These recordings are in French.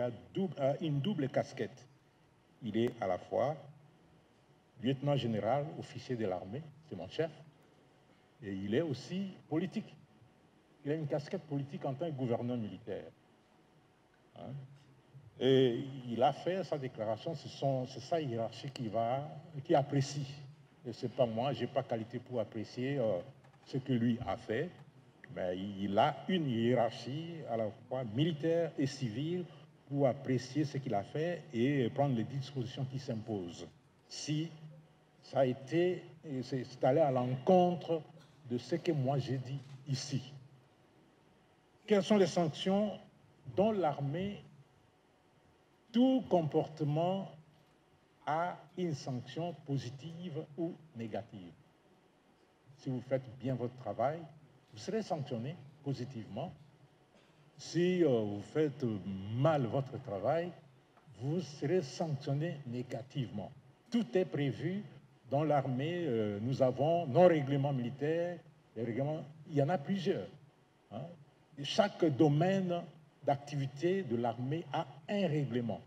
a une double casquette. Il est à la fois lieutenant général, officier de l'armée, c'est mon chef, et il est aussi politique. Il a une casquette politique en tant que gouverneur militaire. Hein? Et il a fait sa déclaration, c'est sa hiérarchie qui apprécie. Et c'est pas moi, je n'ai pas qualité pour apprécier ce que lui a fait, mais il a une hiérarchie à la fois militaire et civile pour apprécier ce qu'il a fait et prendre les dispositions qui s'imposent. Si ça a été, c'est allé à l'encontre de ce que moi j'ai dit ici. Quelles sont les sanctions dont l'armée, tout comportement a une sanction positive ou négative. Si vous faites bien votre travail, vous serez sanctionné positivement. Si vous faites mal votre travail, vous serez sanctionné négativement. Tout est prévu dans l'armée. Nous avons nos règlements militaires. Les règlements, il y en a plusieurs. Hein. Chaque domaine d'activité de l'armée a un règlement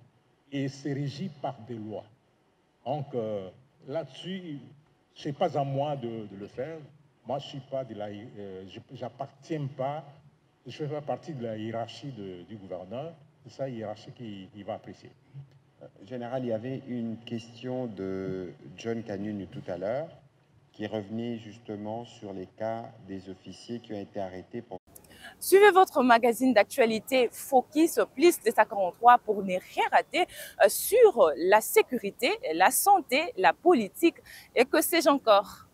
et c'est régi par des lois. Donc là-dessus, ce n'est pas à moi de le faire. Moi, je suis pas de la, j'appartiens pas, je ne fais pas partie de la hiérarchie du gouverneur. C'est sa hiérarchie qui va apprécier. Général, il y avait une question de John Canune tout à l'heure qui revenait justement sur les cas des officiers qui ont été arrêtés pour... Suivez votre magazine d'actualité Focus plus 243 pour ne rien rater sur la sécurité, la santé, la politique et que sais-je encore.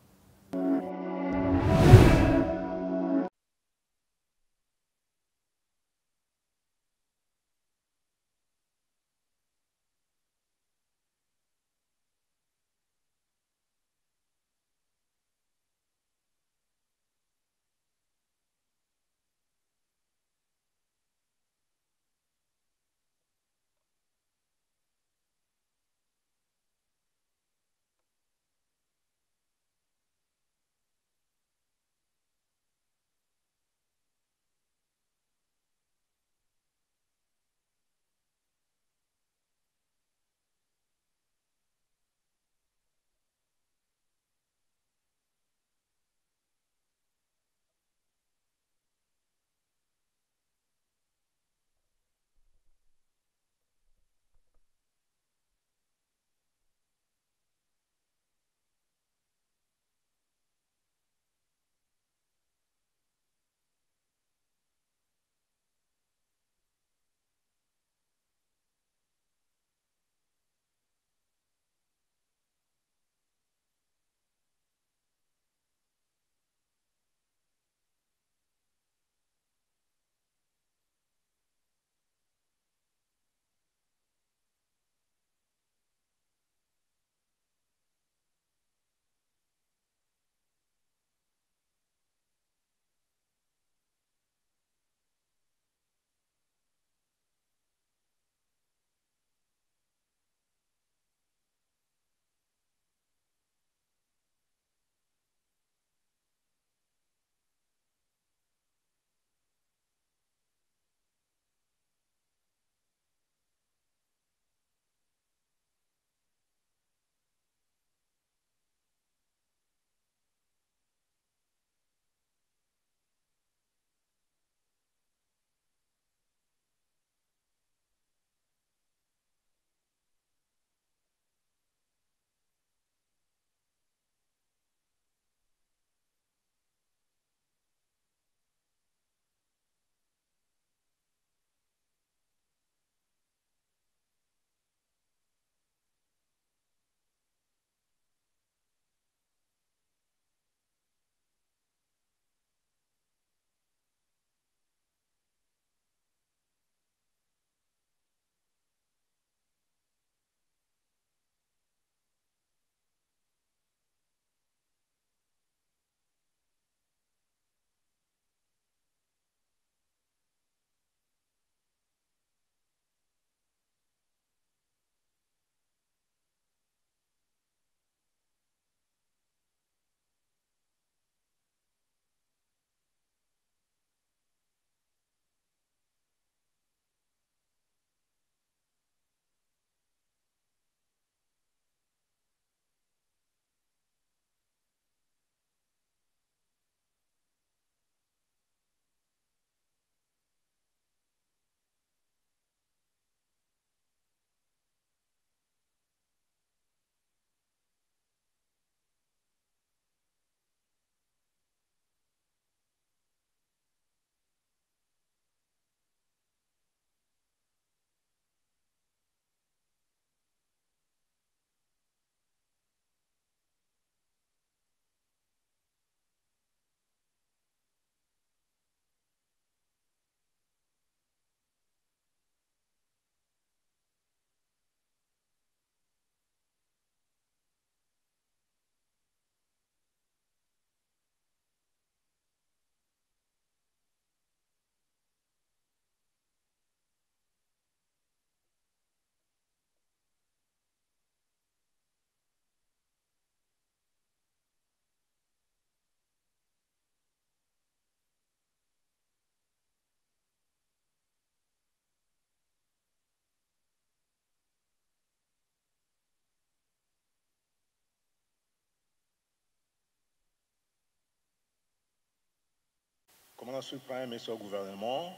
Mon Suprême et son gouvernement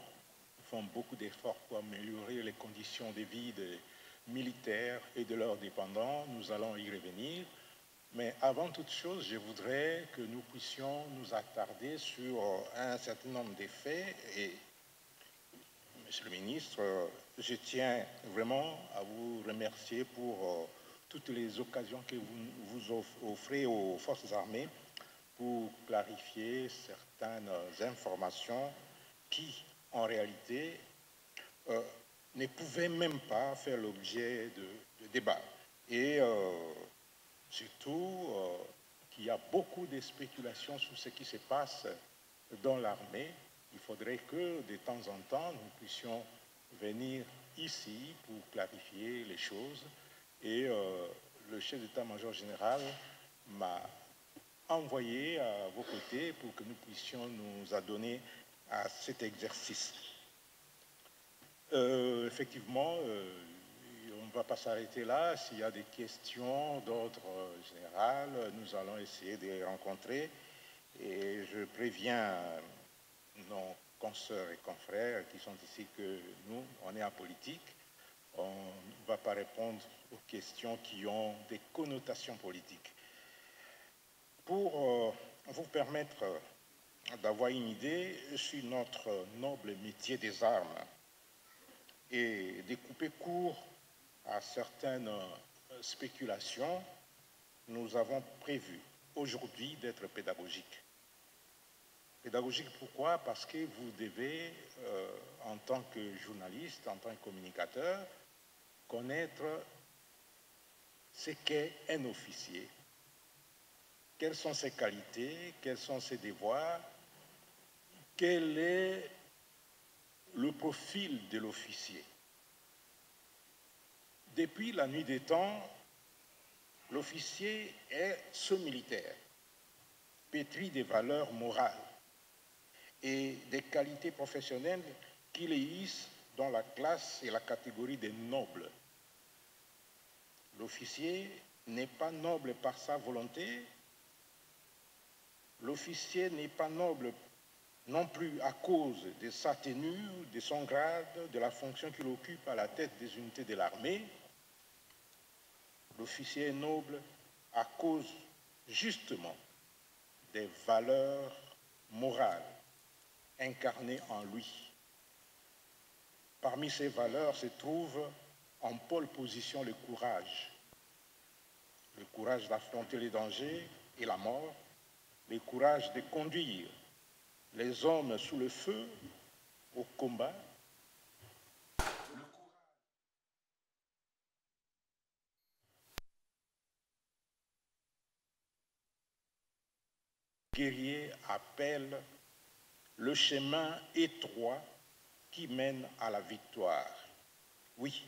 font beaucoup d'efforts pour améliorer les conditions de vie des militaires et de leurs dépendants. Nous allons y revenir. Mais avant toute chose, je voudrais que nous puissions nous attarder sur un certain nombre de faits. Et, Monsieur le ministre, je tiens vraiment à vous remercier pour toutes les occasions que vous offrez aux forces armées pour clarifier certaines informations qui, en réalité, ne pouvaient même pas faire l'objet de débats. Et surtout qu'il y a beaucoup de spéculations sur ce qui se passe dans l'armée. Il faudrait que, de temps en temps, nous puissions venir ici pour clarifier les choses. Et le chef d'état-major général m'a envoyé à vos côtés pour que nous puissions nous adonner à cet exercice. Effectivement, on ne va pas s'arrêter là. S'il y a des questions d'ordre général, nous allons essayer de les rencontrer. Et je préviens nos consoeurs et confrères qui sont ici que nous, on est en politique. On ne va pas répondre aux questions qui ont des connotations politiques. Pour vous permettre d'avoir une idée sur notre noble métier des armes et de couper court à certaines spéculations, nous avons prévu aujourd'hui d'être pédagogiques. Pédagogique pourquoi? Parce que vous devez, en tant que journaliste, en tant que communicateur, connaître ce qu'est un officier. Quelles sont ses qualités, quels sont ses devoirs, quel est le profil de l'officier. Depuis la nuit des temps, l'officier est ce militaire, pétri des valeurs morales et des qualités professionnelles qui le hissent dans la classe et la catégorie des nobles. L'officier n'est pas noble par sa volonté. L'officier n'est pas noble non plus à cause de sa tenue, de son grade, de la fonction qu'il occupe à la tête des unités de l'armée. L'officier est noble à cause justement des valeurs morales incarnées en lui. Parmi ces valeurs se trouve en pole position le courage d'affronter les dangers et la mort, le courage de conduire les hommes sous le feu au combat, le guerrier appelle le chemin étroit qui mène à la victoire. Oui,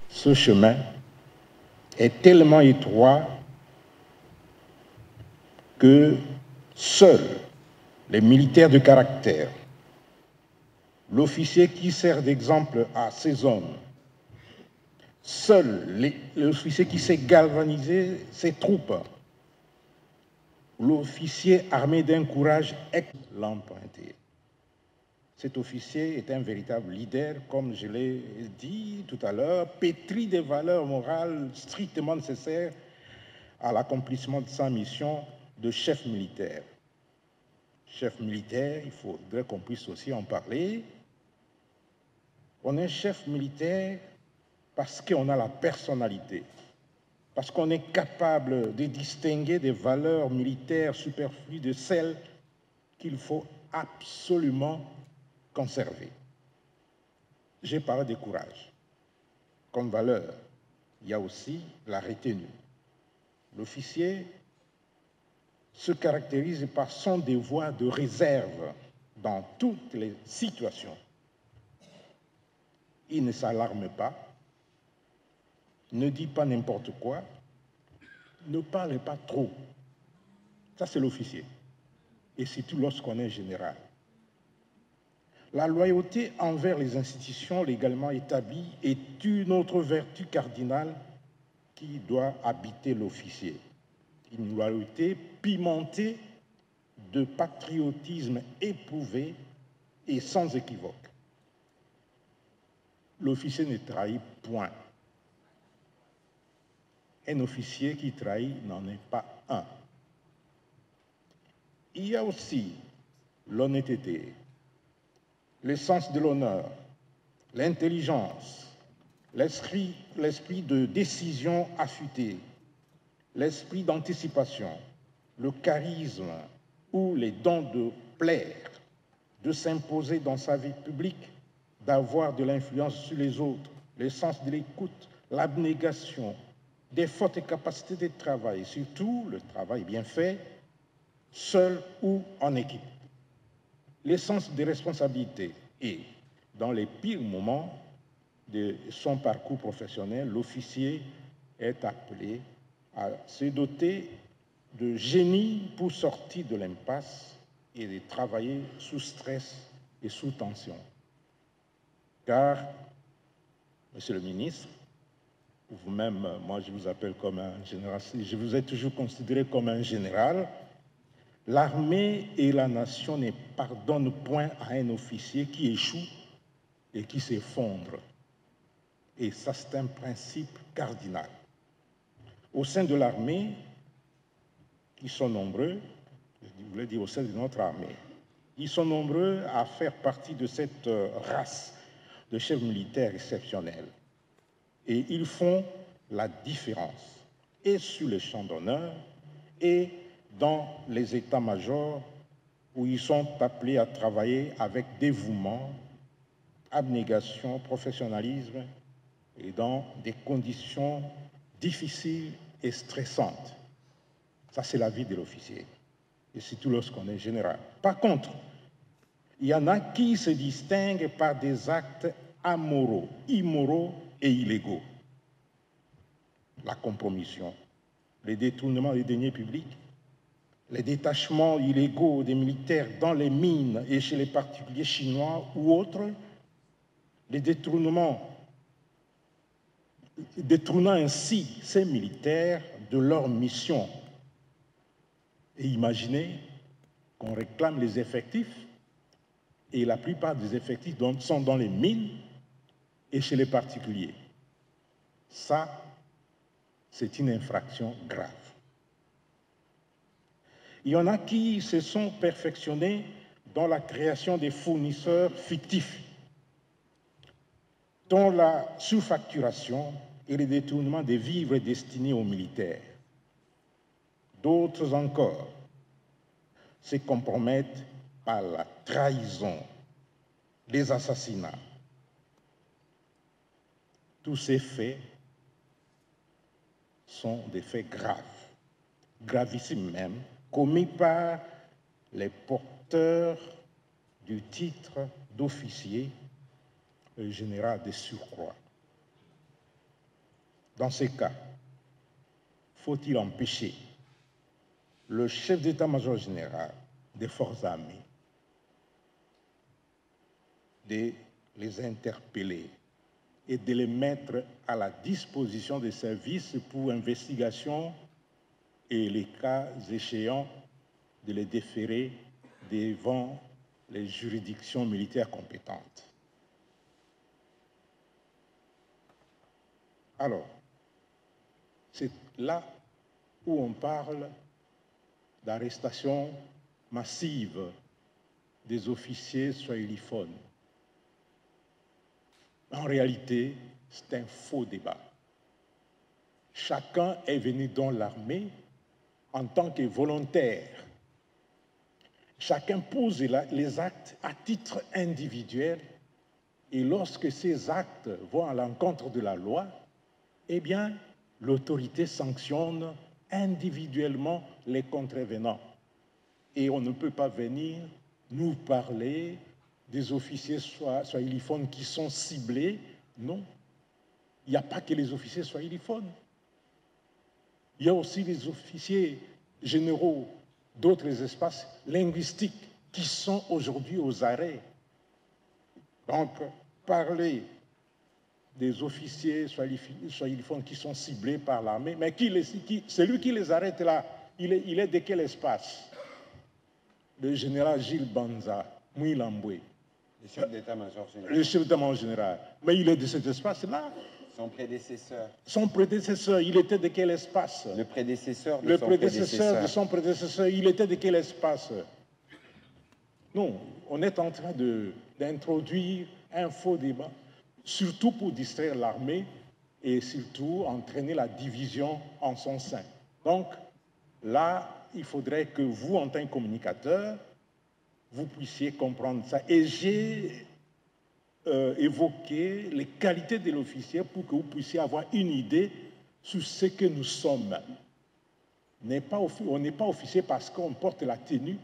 ce chemin est tellement étroit que seuls les militaires de caractère, l'officier qui sert d'exemple à ces hommes, seul l'officier qui sait galvaniser ses troupes, l'officier armé d'un courage l'emprunter. Cet officier est un véritable leader, comme je l'ai dit tout à l'heure, pétri des valeurs morales strictement nécessaires à l'accomplissement de sa mission de chef militaire. Chef militaire, il faudrait qu'on puisse aussi en parler. On est chef militaire parce qu'on a la personnalité, parce qu'on est capable de distinguer des valeurs militaires superflues de celles qu'il faut absolument conserver. J'ai parlé de courage. Comme valeur, il y a aussi la retenue. L'officier se caractérise par son devoir de réserve dans toutes les situations. Il ne s'alarme pas, ne dit pas n'importe quoi, ne parle pas trop. Ça, c'est l'officier. Et surtout lorsqu'on est général. La loyauté envers les institutions légalement établies est une autre vertu cardinale qui doit habiter l'officier. Une loyauté pimentée de patriotisme éprouvé et sans équivoque. L'officier ne trahit point. Un officier qui trahit n'en est pas un. Il y a aussi l'honnêteté, le sens de l'honneur, l'intelligence, l'esprit de décision affûté, l'esprit d'anticipation, le charisme ou les dons de plaire, de s'imposer dans sa vie publique, d'avoir de l'influence sur les autres, le sens de l'écoute, l'abnégation, des fortes capacités de travail, surtout le travail bien fait, seul ou en équipe. Le sens des responsabilités et, dans les pires moments de son parcours professionnel, l'officier est appelé à se doter de génie pour sortir de l'impasse et de travailler sous stress et sous tension. Car, Monsieur le ministre, vous-même, moi je vous appelle comme un général, je vous ai toujours considéré comme un général, l'armée et la nation ne pardonnent point à un officier qui échoue et qui s'effondre. Et ça, c'est un principe cardinal. Au sein de l'armée, qui sont nombreux, je voulais dire au sein de notre armée, ils sont nombreux à faire partie de cette race de chefs militaires exceptionnels. Et ils font la différence, et sur le champ d'honneur, et dans les états-majors où ils sont appelés à travailler avec dévouement, abnégation, professionnalisme, et dans des conditions difficiles et stressantes. Ça, c'est la vie de l'officier, et surtout lorsqu'on est général. Par contre, il y en a qui se distinguent par des actes amoraux, immoraux et illégaux. La compromission, les détournements des deniers publics, les détachements illégaux des militaires dans les mines et chez les particuliers chinois ou autres, les détournant ainsi ces militaires de leur mission. Et imaginez qu'on réclame les effectifs, et la plupart des effectifs sont dans les mines et chez les particuliers. Ça, c'est une infraction grave. Il y en a qui se sont perfectionnés dans la création des fournisseurs fictifs, dont la surfacturation et le détournement des vivres destinés aux militaires. D'autres encore se compromettent par la trahison, les assassinats. Tous ces faits sont des faits graves, gravissimes même, commis par les porteurs du titre d'officier général de surcroît. Dans ces cas, faut-il empêcher le chef d'état-major général des forces armées de les interpeller et de les mettre à la disposition des services pour investigation et, les cas échéants, de les déférer devant les juridictions militaires compétentes. Alors, c'est là où on parle d'arrestation massive des officiers swahiliphones. En réalité, c'est un faux débat. Chacun est venu dans l'armée en tant que volontaire. Chacun pose les actes à titre individuel, et lorsque ces actes vont à l'encontre de la loi, eh bien, l'autorité sanctionne individuellement les contrevenants. Et on ne peut pas venir nous parler des officiers swahiliphones qui sont ciblés. Non, il n'y a pas que les officiers swahiliphones. Il y a aussi les officiers généraux d'autres espaces linguistiques qui sont aujourd'hui aux arrêts. Donc, parler des officiers swahiliphones qui sont ciblés par l'armée, mais celui qui les arrête là, il est de quel espace? le général Gilles Banza, Mouilamboué, Le chef d'état-major général. le chef d'état-major général. Mais il est de cet espace-là. Son prédécesseur. Son prédécesseur, il était de quel espace? Le prédécesseur de Le son prédécesseur de son prédécesseur, il était de quel espace? Non, on est en train d'introduire un faux débat, surtout pour distraire l'armée et surtout entraîner la division en son sein. Donc là, il faudrait que vous, en tant que communicateur, vous puissiez comprendre ça. Et j'ai évoqué les qualités de l'officier pour que vous puissiez avoir une idée sur ce que nous sommes. On n'est pas officier parce qu'on porte la tenue.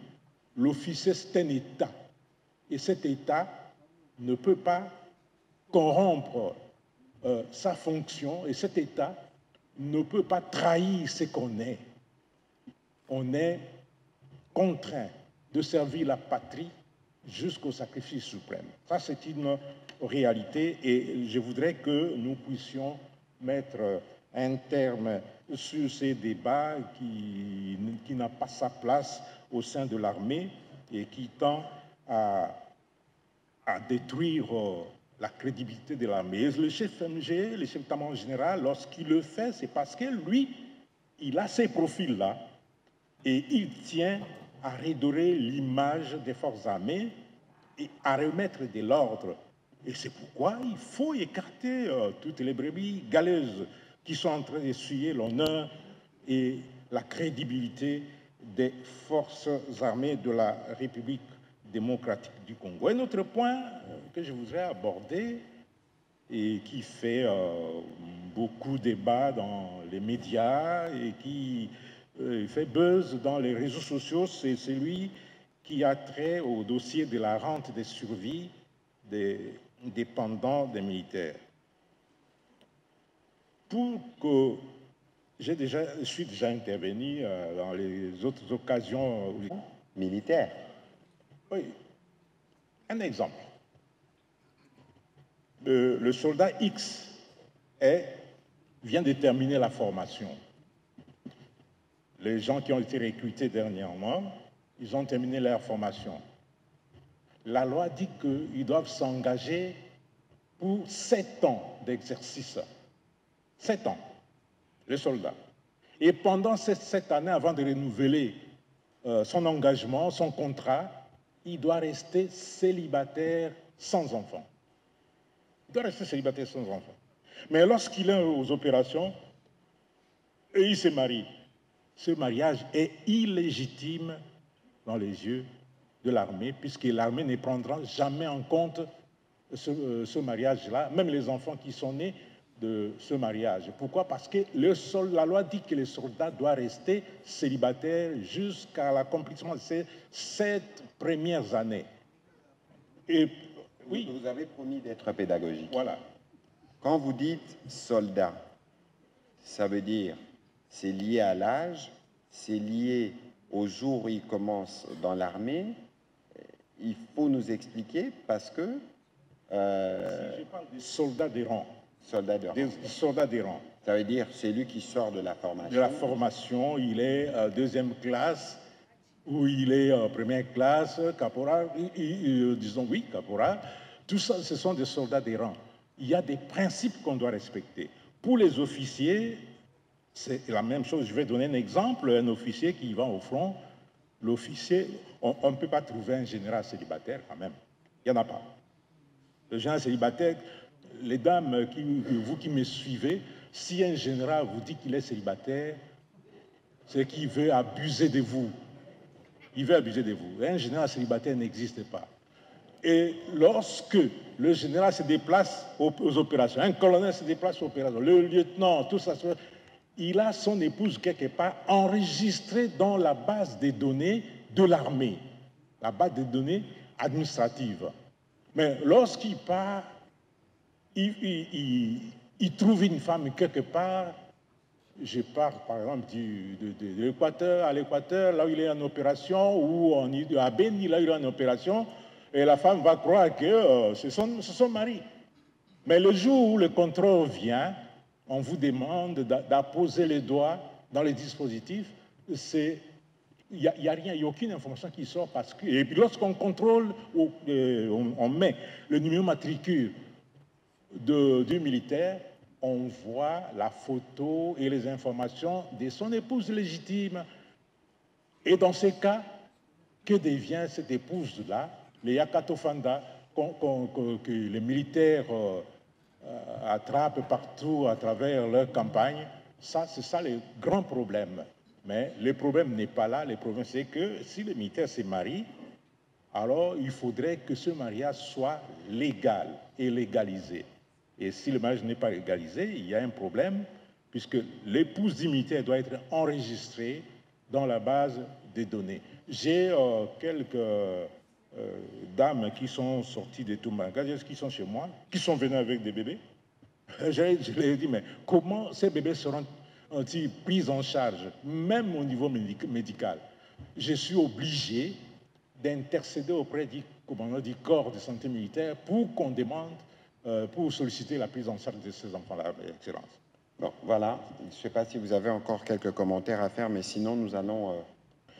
L'officier, c'est un État. Et cet État ne peut pas corrompre sa fonction. Et cet État ne peut pas trahir ce qu'on est. On est contraint de servir la patrie jusqu'au sacrifice suprême. Ça, c'est une réalité et je voudrais que nous puissions mettre un terme sur ces débats qui n'a pas sa place au sein de l'armée et qui tend à détruire la crédibilité de l'armée. Et le chef MG, le chef d'état-major général, lorsqu'il le fait, c'est parce que lui, il a ces profils-là et il tient à redorer l'image des forces armées et à remettre de l'ordre. Et c'est pourquoi il faut écarter toutes les brebis galeuses qui sont en train d'essuyer l'honneur et la crédibilité des forces armées de la République démocratique du Congo. Un autre point que je voudrais aborder et qui fait beaucoup débat dans les médias et qui fait buzz dans les réseaux sociaux, c'est celui qui a trait au dossier de la rente des survies des dépendants des militaires. Pour que je suis déjà intervenu dans les autres occasions militaires. Oui. Un exemple. Le soldat X vient de terminer la formation. Les gens qui ont été recrutés dernièrement, ils ont terminé leur formation. La loi dit qu'ils doivent s'engager pour 7 ans d'exercice. 7 ans, les soldats. Et pendant ces 7 années, avant de renouveler son engagement, son contrat, il doit rester célibataire sans enfant. Il doit rester célibataire sans enfant. Mais lorsqu'il est aux opérations, et il se marie, ce mariage est illégitime dans les yeux de l'armée, puisque l'armée ne prendra jamais en compte ce mariage-là, même les enfants qui sont nés de ce mariage. Pourquoi? Parce que la loi dit que le soldat doit rester célibataire jusqu'à l'accomplissement de ces 7 premières années. Et oui. Vous avez promis d'être pédagogique. Voilà. Quand vous dites soldat, ça veut dire c'est lié à l'âge, c'est lié au jour où il commence dans l'armée. Il faut nous expliquer parce que... Si je parle des soldats des rangs. Soldats de rang. Des soldats des rangs. Ça veut dire c'est lui qui sort de la formation. De la formation, il est deuxième classe, ou il est première classe, caporal, disons oui, caporal. Tout ça, ce sont des soldats des rangs. Il y a des principes qu'on doit respecter. Pour les officiers, c'est la même chose. Je vais donner un exemple. Un officier qui va au front, l'officier, on ne peut pas trouver un général célibataire quand même. Il n'y en a pas. Le général célibataire, les dames, vous qui me suivez, si un général vous dit qu'il est célibataire, c'est qu'il veut abuser de vous. Il veut abuser de vous. Un général célibataire n'existe pas. Et lorsque le général se déplace aux opérations, un colonel se déplace aux opérations, le lieutenant, tout ça, il a son épouse quelque part enregistrée dans la base des données de l'armée, la base des données administratives. Mais lorsqu'il part, il trouve une femme quelque part. Je pars par exemple de l'Équateur à l'Équateur, là où il est en opération, ou à Beni, là où il est en opération, et la femme va croire que c'est son mari. Mais le jour où le contrôle vient, on vous demande d'apposer les doigts dans les dispositifs, c'est il n'y a rien, il n'y a aucune information qui sort parce que... Et puis lorsqu'on contrôle, on met le numéro matricule du militaire, on voit la photo et les informations de son épouse légitime. Et dans ces cas, que devient cette épouse-là, les Yakatofanda, que les militaires attrapent partout à travers leur campagne? Ça, c'est ça le grand problème. Mais le problème n'est pas là. Le problème, c'est que si les militaires se marient, alors il faudrait que ce mariage soit légal et légalisé. Et si le mariage n'est pas légalisé, il y a un problème, puisque l'épouse du militaire doit être enregistrée dans la base des données. J'ai quelques dames qui sont sorties de Toumbangaj, qui sont chez moi, qui sont venues avec des bébés. Je leur ai dit, mais comment ces bébés seront-ils pris en charge, même au niveau médical? Je suis obligé d'intercéder auprès du commandant du corps de santé militaire pour qu'on demande, pour solliciter la prise en charge de ces enfants-là, Excellence. Bon, voilà. Je ne sais pas si vous avez encore quelques commentaires à faire, mais sinon, nous allons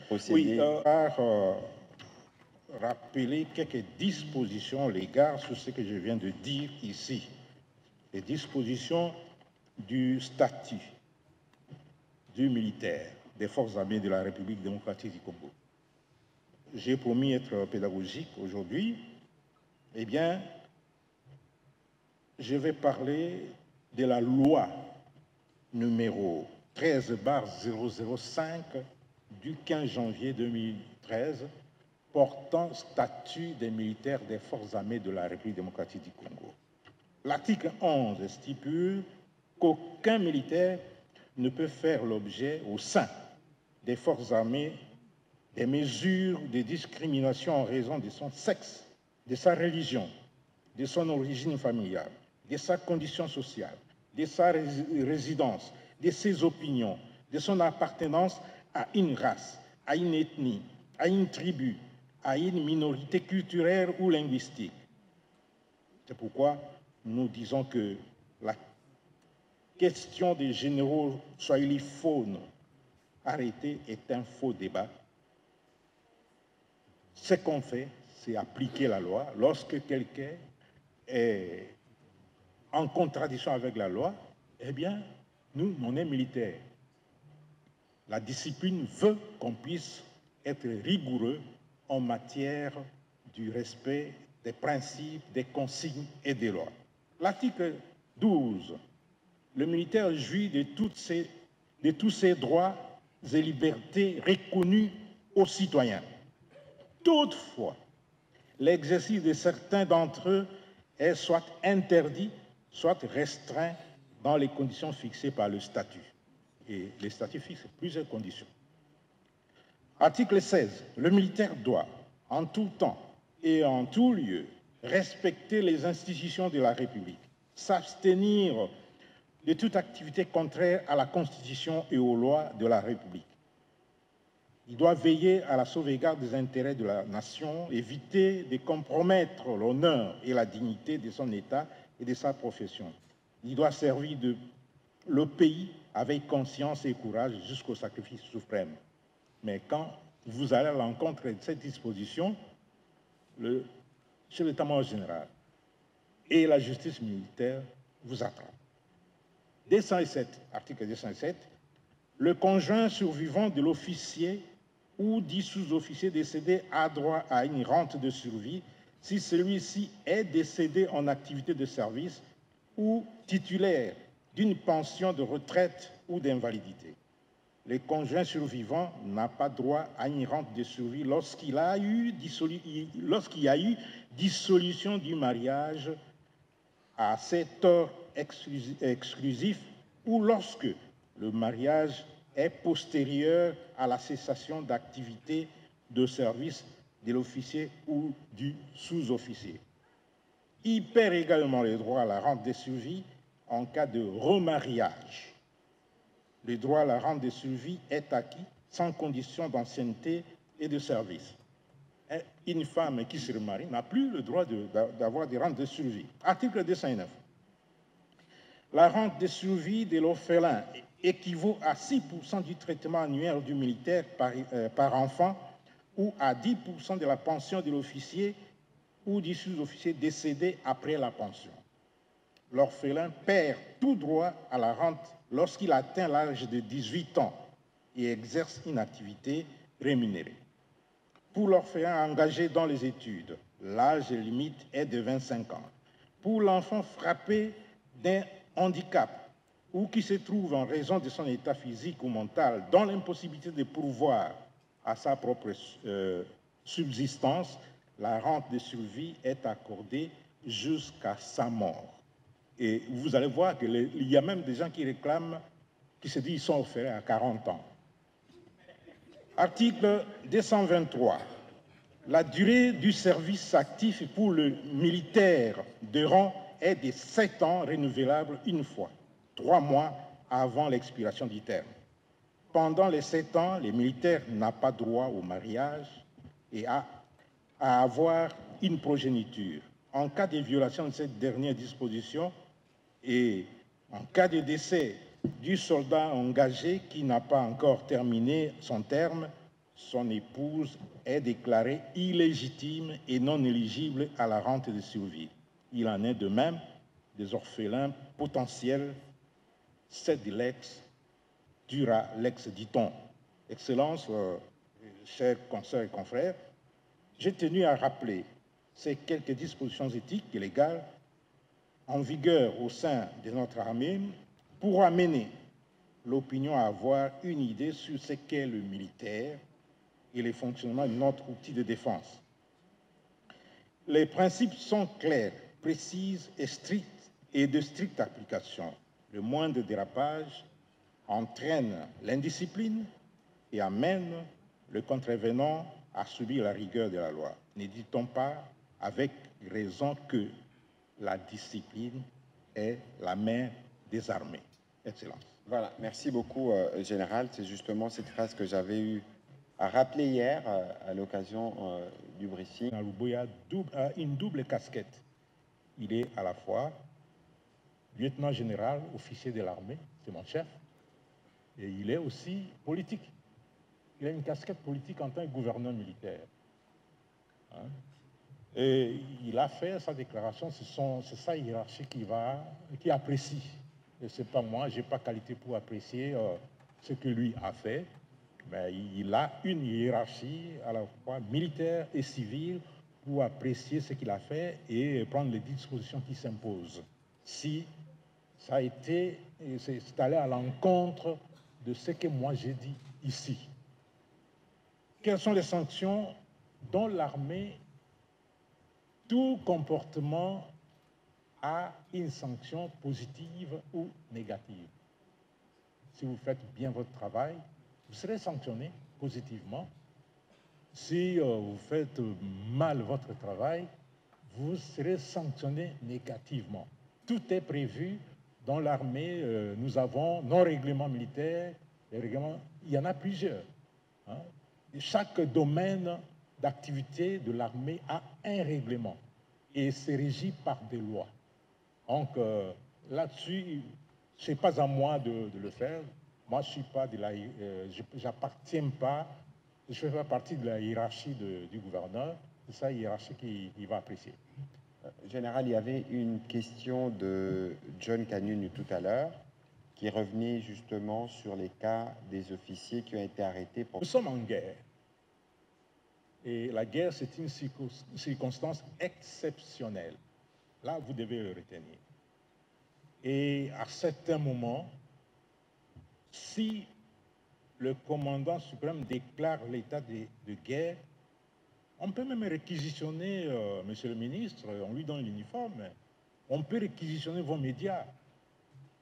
procéder. Oui, par rappeler quelques dispositions légales sur ce que je viens de dire ici. Les dispositions du statut du militaire des forces armées de la République démocratique du Congo. J'ai promis être pédagogique aujourd'hui. Eh bien, je vais parler de la loi numéro 13/005 du 15 janvier 2013 portant statut des militaires des forces armées de la République démocratique du Congo. L'article 11 stipule qu'aucun militaire ne peut faire l'objet au sein des forces armées des mesures de discrimination en raison de son sexe, de sa religion, de son origine familiale, de sa condition sociale, de sa résidence, de ses opinions, de son appartenance à une race, à une ethnie, à une tribu, à une minorité culturelle ou linguistique. C'est pourquoi nous disons que la question des généraux swahiliphones arrêtés est un faux débat. Ce qu'on fait, c'est appliquer la loi. Lorsque quelqu'un est en contradiction avec la loi, eh bien, nous, on est militaires. La discipline veut qu'on puisse être rigoureux en matière du respect des principes, des consignes et des lois. L'article 12, le militaire jouit de tous ses droits et libertés reconnus aux citoyens. Toutefois, l'exercice de certains d'entre eux est soit interdit, soit restreint dans les conditions fixées par le statut. Et le statut fixe plusieurs conditions. Article 16. Le militaire doit, en tout temps et en tout lieu, respecter les institutions de la République, s'abstenir de toute activité contraire à la Constitution et aux lois de la République. Il doit veiller à la sauvegarde des intérêts de la nation, éviter de compromettre l'honneur et la dignité de son État et de sa profession. Il doit servir le pays avec conscience et courage jusqu'au sacrifice suprême. Mais quand vous allez à l'encontre de cette disposition, le chef d'état-major général et la justice militaire vous attrapent. 207, article 207, le conjoint survivant de l'officier ou dit sous-officier décédé a droit à une rente de survie si celui-ci est décédé en activité de service ou titulaire d'une pension de retraite ou d'invalidité. Le conjoint survivant n'a pas droit à une rente de survie lorsqu'il y a eu dissolution du mariage à cet ordre exclusif ou lorsque le mariage est postérieur à la cessation d'activité de service de l'officier ou du sous-officier. Il perd également le droit à la rente de survie en cas de remariage. Le droit à la rente de survie est acquis sans condition d'ancienneté et de service. Une femme qui se remarie n'a plus le droit d'avoir des rentes de survie. Article 209. La rente de survie de l'orphelin équivaut à 6% du traitement annuel du militaire par enfant ou à 10% de la pension de l'officier ou du sous-officier décédé après la pension. L'orphelin perd tout droit à la rente lorsqu'il atteint l'âge de 18 ans et exerce une activité rémunérée. Pour l'orphelin engagé dans les études, l'âge limite est de 25 ans. Pour l'enfant frappé d'un handicap ou qui se trouve en raison de son état physique ou mental dans l'impossibilité de pourvoir à sa propre subsistance, la rente de survie est accordée jusqu'à sa mort. Et vous allez voir qu'il y a même des gens qui réclament, qui se disent qu'ils sont orphelins à 40 ans. Article 223. La durée du service actif pour le militaire de rang est de 7 ans renouvelable une fois, 3 mois avant l'expiration du terme. Pendant les 7 ans, le militaire n'a pas droit au mariage et à avoir une progéniture. En cas de violation de cette dernière disposition et en cas de décès du soldat engagé qui n'a pas encore terminé son terme, son épouse est déclarée illégitime et non éligible à la rente de survie. Il en est de même des orphelins potentiels, sed lex, dura lex, dit-on. Excellences, chers consoeurs et confrères, j'ai tenu à rappeler ces quelques dispositions éthiques et légales en vigueur au sein de notre armée pour amener l'opinion à avoir une idée sur ce qu'est le militaire et le fonctionnement de notre outil de défense. Les principes sont clairs, précis et stricts et de stricte application. Le moindre dérapage entraîne l'indiscipline et amène le contrevenant à subir la rigueur de la loi. Ne dit-on pas avec raison que la discipline est la mère des armées? Excellence. Voilà, merci beaucoup, Général. C'est justement cette phrase que j'avais eu à rappeler hier à l'occasion du briefing. Luboya a une double casquette. Il est à la fois lieutenant général, officier de l'armée, c'est mon chef, et il est aussi politique. Il a une casquette politique en tant que gouverneur militaire. Hein? Et il a fait sa déclaration, c'est sa hiérarchie qui apprécie. Et ce n'est pas moi, je n'ai pas qualité pour apprécier ce que lui a fait, mais il a une hiérarchie à la fois militaire et civile pour apprécier ce qu'il a fait et prendre les dispositions qui s'imposent. Si ça a été, c'est allé à l'encontre de ce que moi j'ai dit ici. Quelles sont les sanctions dont l'armée, tout comportement a une sanction positive ou négative? Si vous faites bien votre travail, vous serez sanctionné positivement. Si vous faites mal votre travail, vous serez sanctionné négativement. Tout est prévu dans l'armée. Nous avons nos règlements militaires. Les règlements, il y en a plusieurs. Hein. Chaque domaine d'activité de l'armée a un règlement et c'est régi par des lois. Donc là-dessus, ce n'est pas à moi de le faire. Moi, je suis pas de la, j'appartiens pas, je fais pas partie de la hiérarchie du gouverneur. C'est sa hiérarchie qui va apprécier. Général, il y avait une question de John Canyon tout à l'heure qui revenait justement sur les cas des officiers qui ont été arrêtés. Nous sommes en guerre. Et la guerre, c'est une circonstance exceptionnelle. Là, vous devez le retenir. Et à certains moments, si le commandant suprême déclare l'état de guerre, on peut même réquisitionner, monsieur le ministre, on lui donne l'uniforme, on peut réquisitionner vos médias.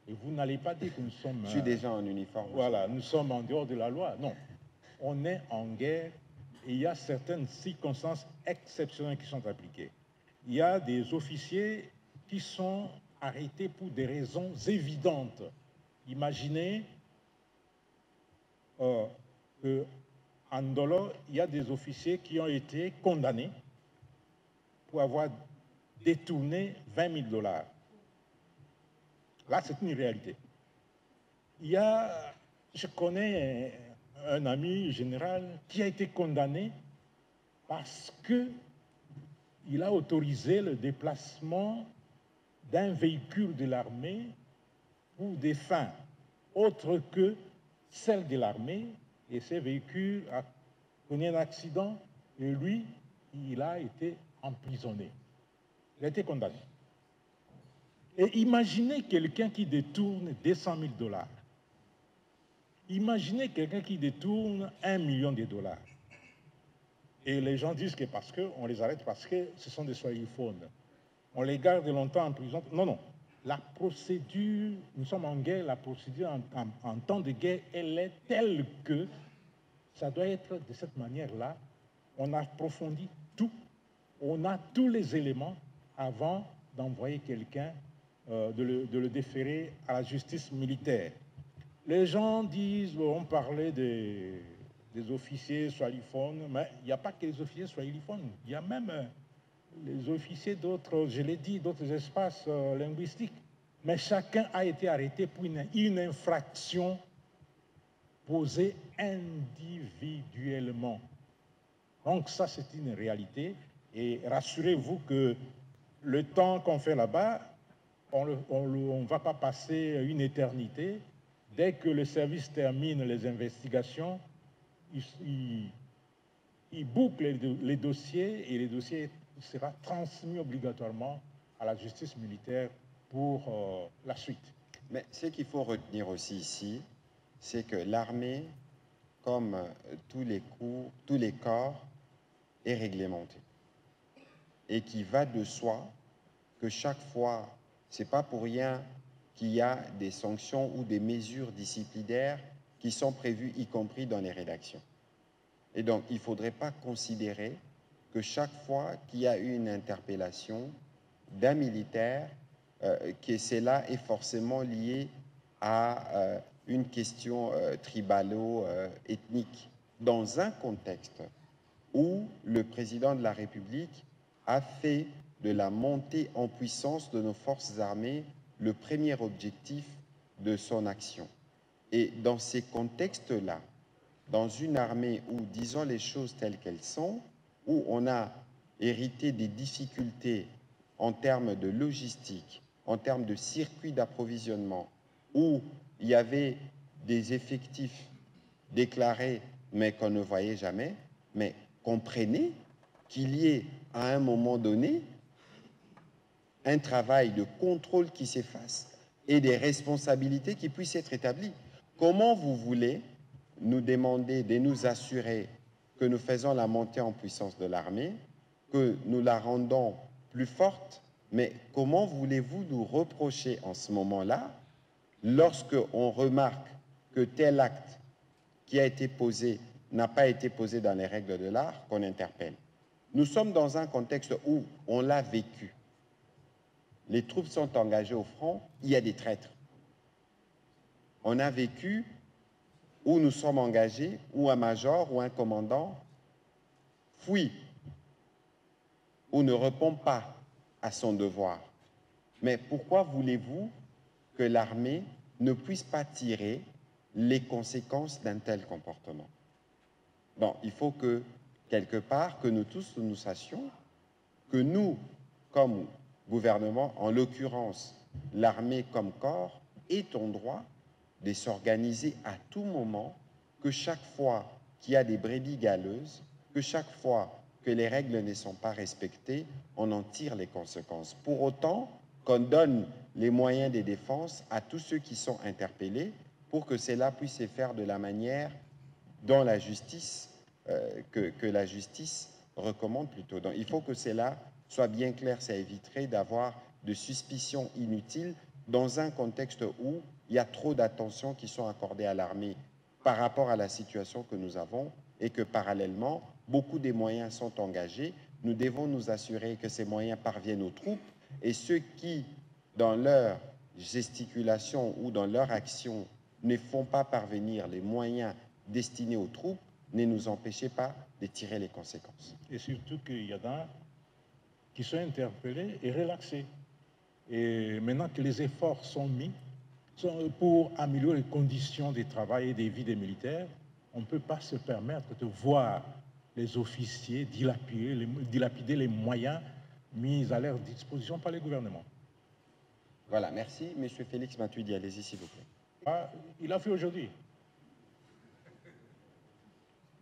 Et vous n'allez pas dire que nous sommes... Je suis déjà en uniforme. Voilà, nous sommes en dehors de la loi. Non, on est en guerre et il y a certaines circonstances exceptionnelles qui sont appliquées. Il y a des officiers qui sont arrêtés pour des raisons évidentes. Imaginez qu'en Ndolo, il y a des officiers qui ont été condamnés pour avoir détourné 20 000 $. Là, c'est une réalité. Je connais un ami général qui a été condamné parce qu'il a autorisé le déplacement d'un véhicule de l'armée pour des fins autres que celles de l'armée, et ce véhicule a connu un accident et lui, il a été emprisonné. Il a été condamné. Et imaginez quelqu'un qui détourne 200 000 $. Imaginez quelqu'un qui détourne 1 million de $. Et les gens disent que parce qu'on les arrête parce que ce sont des soiliphones. On les garde longtemps en prison. Non, non. La procédure, nous sommes en guerre, la procédure en temps de guerre, elle est telle que ça doit être de cette manière-là. On approfondit tout. On a tous les éléments avant d'envoyer quelqu'un, de le déférer à la justice militaire. Les gens disent, on parlait des officiers swahiliphones, mais il n'y a pas que les officiers swahiliphones, il y a même les officiers d'autres, je l'ai dit, d'autres espaces linguistiques. Mais chacun a été arrêté pour une infraction posée individuellement. Donc ça, c'est une réalité. Et rassurez-vous que le temps qu'on fait là-bas, on ne va pas passer une éternité. Dès que le service termine les investigations, il boucle les dossiers et les dossiers seront transmis obligatoirement à la justice militaire pour la suite. Mais ce qu'il faut retenir aussi ici, c'est que l'armée, comme tous les corps, est réglementé. Et qu'il va de soi que chaque fois, ce n'est pas pour rien qu'il y a des sanctions ou des mesures disciplinaires qui sont prévues, y compris dans les rédactions. Et donc, il ne faudrait pas considérer que chaque fois qu'il y a eu une interpellation d'un militaire, que cela est forcément lié à une question tribalo-ethnique, dans un contexte où le président de la République a fait de la montée en puissance de nos forces armées le premier objectif de son action. Et dans ces contextes-là, dans une armée où, disons les choses telles qu'elles sont, où on a hérité des difficultés en termes de logistique, en termes de circuits d'approvisionnement, où il y avait des effectifs déclarés mais qu'on ne voyait jamais, mais comprenez qu'il y ait à un moment donné un travail de contrôle qui s'efface et des responsabilités qui puissent être établies. Comment vous voulez nous demander de nous assurer que nous faisons la montée en puissance de l'armée, que nous la rendons plus forte, mais comment voulez-vous nous reprocher en ce moment-là, lorsqu'on remarque que tel acte qui a été posé n'a pas été posé dans les règles de l'art, qu'on interpelle? Nous sommes dans un contexte où on l'a vécu. Les troupes sont engagées au front, il y a des traîtres. On a vécu où nous sommes engagés, où un major ou un commandant fuit ou ne répond pas à son devoir. Mais pourquoi voulez-vous que l'armée ne puisse pas tirer les conséquences d'un tel comportement? Bon, il faut que, quelque part, que nous tous nous sachions que nous, comme gouvernement, en l'occurrence l'armée comme corps, est en droit de s'organiser à tout moment, que chaque fois qu'il y a des brebis galeuses, que chaque fois que les règles ne sont pas respectées, on en tire les conséquences. Pour autant qu'on donne les moyens de défense à tous ceux qui sont interpellés pour que cela puisse se faire de la manière dont la justice, que la justice recommande plutôt. Donc il faut que cela soit bien clair, ça éviterait d'avoir de suspicions inutiles dans un contexte où il y a trop d'attention qui sont accordées à l'armée par rapport à la situation que nous avons et que parallèlement, beaucoup des moyens sont engagés. Nous devons nous assurer que ces moyens parviennent aux troupes et ceux qui, dans leur gesticulation ou dans leur action, ne font pas parvenir les moyens destinés aux troupes, ne nous empêchez pas de tirer les conséquences. Et surtout qu'il y en a qui sont interpellés et relaxés. Et maintenant que les efforts sont mis, pour améliorer les conditions de travail et des vies des militaires, on ne peut pas se permettre de voir les officiers dilapider les moyens mis à leur disposition par les gouvernements. Voilà, merci. Monsieur Félix Matuidi, allez-y s'il vous plaît. Ah, il a fait aujourd'hui.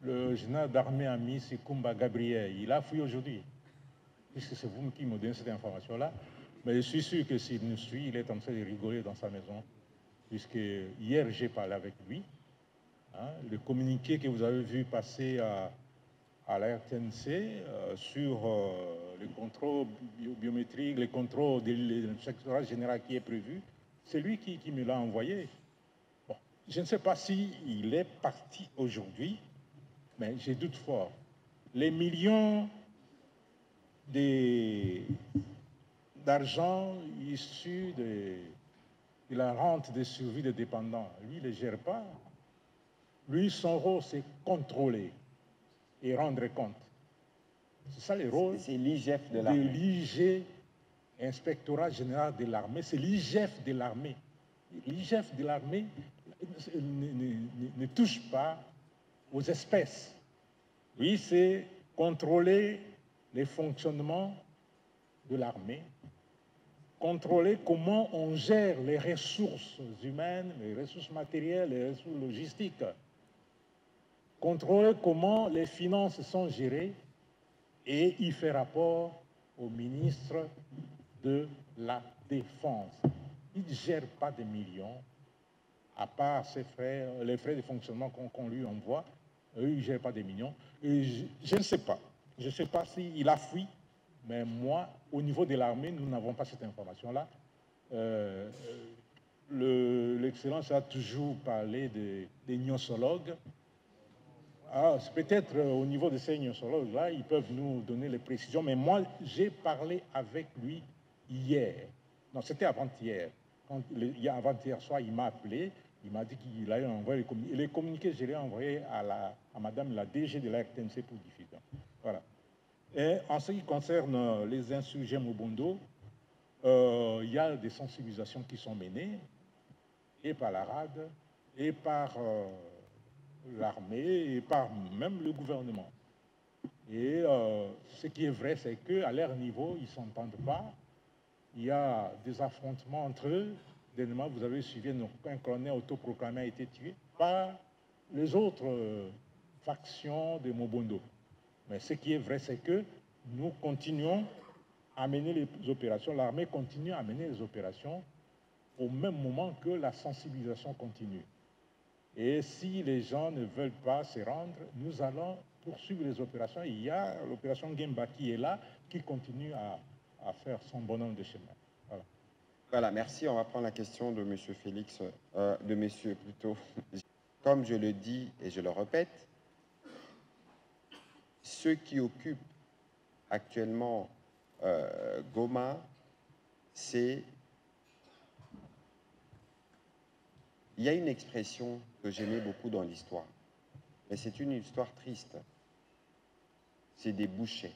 Le général d'armée ami Sekoumba Gabriel, il a fui aujourd'hui. Puisque c'est vous qui me donnez cette information-là. Mais je suis sûr que s'il nous suit, il est en train de rigoler dans sa maison. Puisque hier, j'ai parlé avec lui. Hein, le communiqué que vous avez vu passer à la RTNC sur les contrôles biométriques, les contrôles de l'inspectorat général qui est prévu, c'est lui qui me l'a envoyé. Bon, je ne sais pas s'il est parti aujourd'hui, mais j'ai doute fort. Les millions d'argent issus de la rente de survie des dépendants, lui, il ne les gère pas. Lui, son rôle, c'est contrôler et rendre compte. C'est ça le rôle. C'est l'IGF de l'armée. l'armée. L'IG, Inspectorat général de l'armée, c'est l'IGF de l'armée. L'IGF de l'armée ne touche pas aux espèces. Oui, c'est contrôler les fonctionnements de l'armée, contrôler comment on gère les ressources humaines, les ressources matérielles, les ressources logistiques, contrôler comment les finances sont gérées et il fait rapport au ministre de la Défense. Il ne gère pas des millions, à part ses frais, les frais de fonctionnement qu'on lui envoie. Eux, ils ne gèrent pas des millions. Et je ne sais pas. Je ne sais pas s'il a fui, mais moi, au niveau de l'armée, nous n'avons pas cette information-là. L'Excellence a toujours parlé des gnosologues. Ah, peut-être au niveau de ces gnosologues-là, ils peuvent nous donner les précisions, mais moi, j'ai parlé avec lui hier. Non, c'était avant-hier. Avant-hier soir, il m'a appelé, il m'a dit qu'il allait envoyer les communiqués. Les communiqués, je les ai envoyés à madame la DG de la RTNC pour diffusion. Voilà. Et en ce qui concerne les insurgés Mobondo, il y a des sensibilisations qui sont menées, et par la RAD, et par l'armée, et par même le gouvernement. Et ce qui est vrai, c'est qu'à leur niveau, ils ne s'entendent pas. Il y a des affrontements entre eux. Dernièrement, vous avez suivi un colonel autoproclamé a été tué par les autres factions de Mobondo. Mais ce qui est vrai, c'est que nous continuons à mener les opérations. L'armée continue à mener les opérations au même moment que la sensibilisation continue. Et si les gens ne veulent pas se rendre, nous allons poursuivre les opérations. Il y a l'opération Gemba qui est là, qui continue à faire son bonhomme de chemin. Voilà. Voilà, merci. On va prendre la question de M. Félix, de messieurs plutôt. Comme je le dis et je le répète, ceux qui occupent actuellement Goma, c'est... Il y a une expression que j'aimais beaucoup dans l'histoire, mais c'est une histoire triste. C'est des bouchers.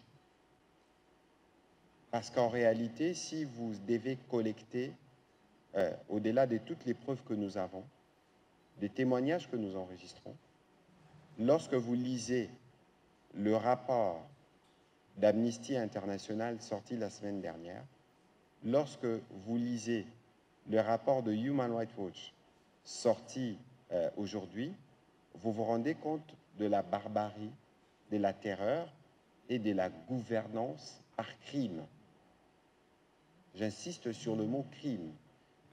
Parce qu'en réalité, si vous devez collecter, au-delà de toutes les preuves que nous avons, des témoignages que nous enregistrons, lorsque vous lisez le rapport d'Amnesty International sorti la semaine dernière, lorsque vous lisez le rapport de Human Rights Watch sorti aujourd'hui, vous vous rendez compte de la barbarie, de la terreur et de la gouvernance par crime. J'insiste sur le mot crime,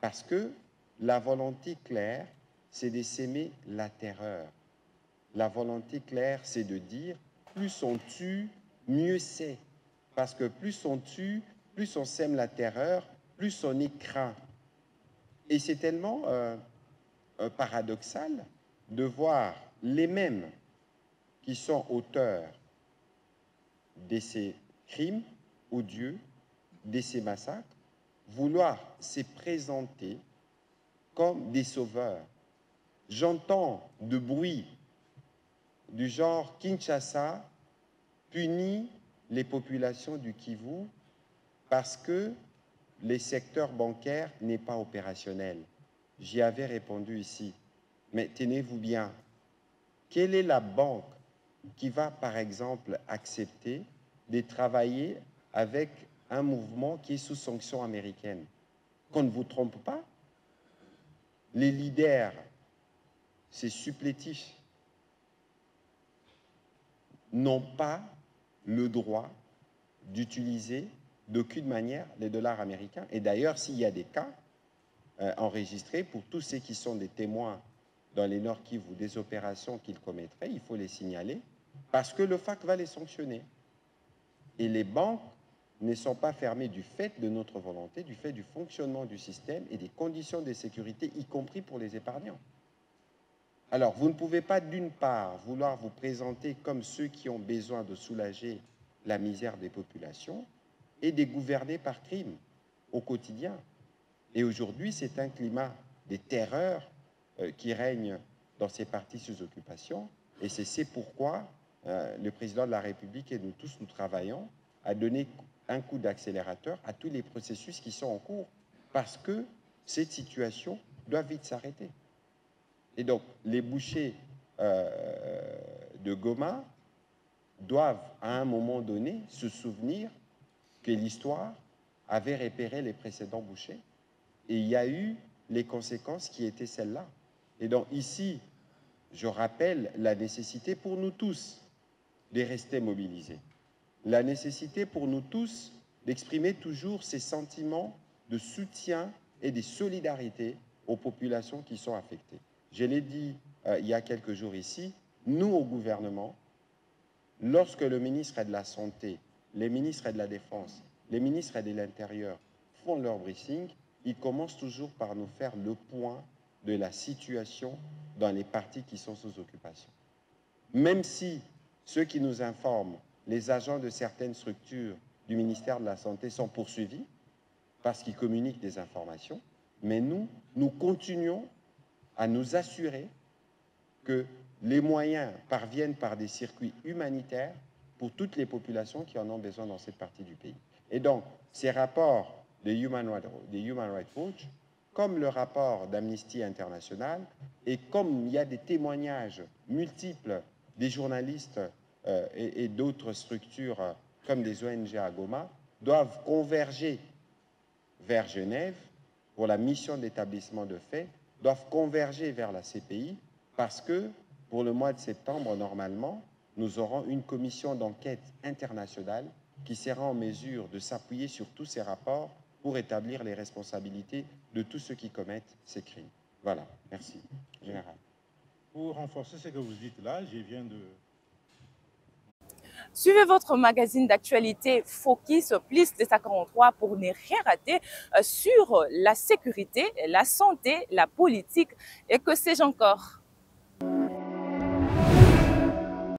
parce que la volonté claire, c'est de s'aimer la terreur. La volonté claire, c'est de dire, plus on tue, mieux c'est. Parce que plus on tue, plus on sème la terreur, plus on est craint. Et c'est tellement paradoxal de voir les mêmes qui sont auteurs de ces crimes odieux, de ces massacres, vouloir se présenter comme des sauveurs. J'entends de bruit du genre Kinshasa punit les populations du Kivu parce que le secteur bancaire n'est pas opérationnel. j'y avais répondu ici. Mais tenez-vous bien, quelle est la banque qui va, par exemple, accepter de travailler avec un mouvement qui est sous sanction américaine? Qu'on ne vous trompe pas, les leaders, ces supplétifs, n'ont pas le droit d'utiliser d'aucune manière les dollars américains. Et d'ailleurs, s'il y a des cas enregistrés, pour tous ceux qui sont des témoins dans les Nord Kivu ou des opérations qu'ils commettraient, il faut les signaler, parce que le FAC va les sanctionner. Et les banques ne sont pas fermées du fait de notre volonté, du fait du fonctionnement du système et des conditions de sécurité, y compris pour les épargnants. Alors, vous ne pouvez pas, d'une part, vouloir vous présenter comme ceux qui ont besoin de soulager la misère des populations et de gouverner par crime au quotidien. Et aujourd'hui, c'est un climat de terreur qui règne dans ces partis sous occupation. Et c'est pourquoi le président de la République et nous tous, nous travaillons à donner un coup d'accélérateur à tous les processus qui sont en cours, parce que cette situation doit vite s'arrêter. Et donc, les bouchers de Goma doivent, à un moment donné, se souvenir que l'histoire avait repéré les précédents bouchers. Et il y a eu les conséquences qui étaient celles-là. Et donc, ici, je rappelle la nécessité pour nous tous de rester mobilisés. La nécessité pour nous tous d'exprimer toujours ces sentiments de soutien et de solidarité aux populations qui sont affectées. Je l'ai dit il y a quelques jours ici, nous au gouvernement, lorsque le ministre de la Santé, les ministres de la Défense, les ministres de l'Intérieur font leur briefing, ils commencent toujours par nous faire le point de la situation dans les parties qui sont sous occupation. Même si ceux qui nous informent, les agents de certaines structures du ministère de la Santé sont poursuivis parce qu'ils communiquent des informations, mais nous continuons à nous assurer que les moyens parviennent par des circuits humanitaires pour toutes les populations qui en ont besoin dans cette partie du pays. Et donc, ces rapports de Human Rights Watch, comme le rapport d'Amnesty International, et comme il y a des témoignages multiples des journalistes et d'autres structures comme des ONG à Goma, doivent converger vers Genève pour la mission d'établissement de faits, doivent converger vers la CPI, parce que pour le mois de septembre, normalement, nous aurons une commission d'enquête internationale qui sera en mesure de s'appuyer sur tous ces rapports pour établir les responsabilités de tous ceux qui commettent ces crimes. Voilà, merci. Général. Pour renforcer ce que vous dites là, je viens de... Suivez votre magazine d'actualité Focus plus 243 pour ne rien rater sur la sécurité, la santé, la politique et que sais-je encore.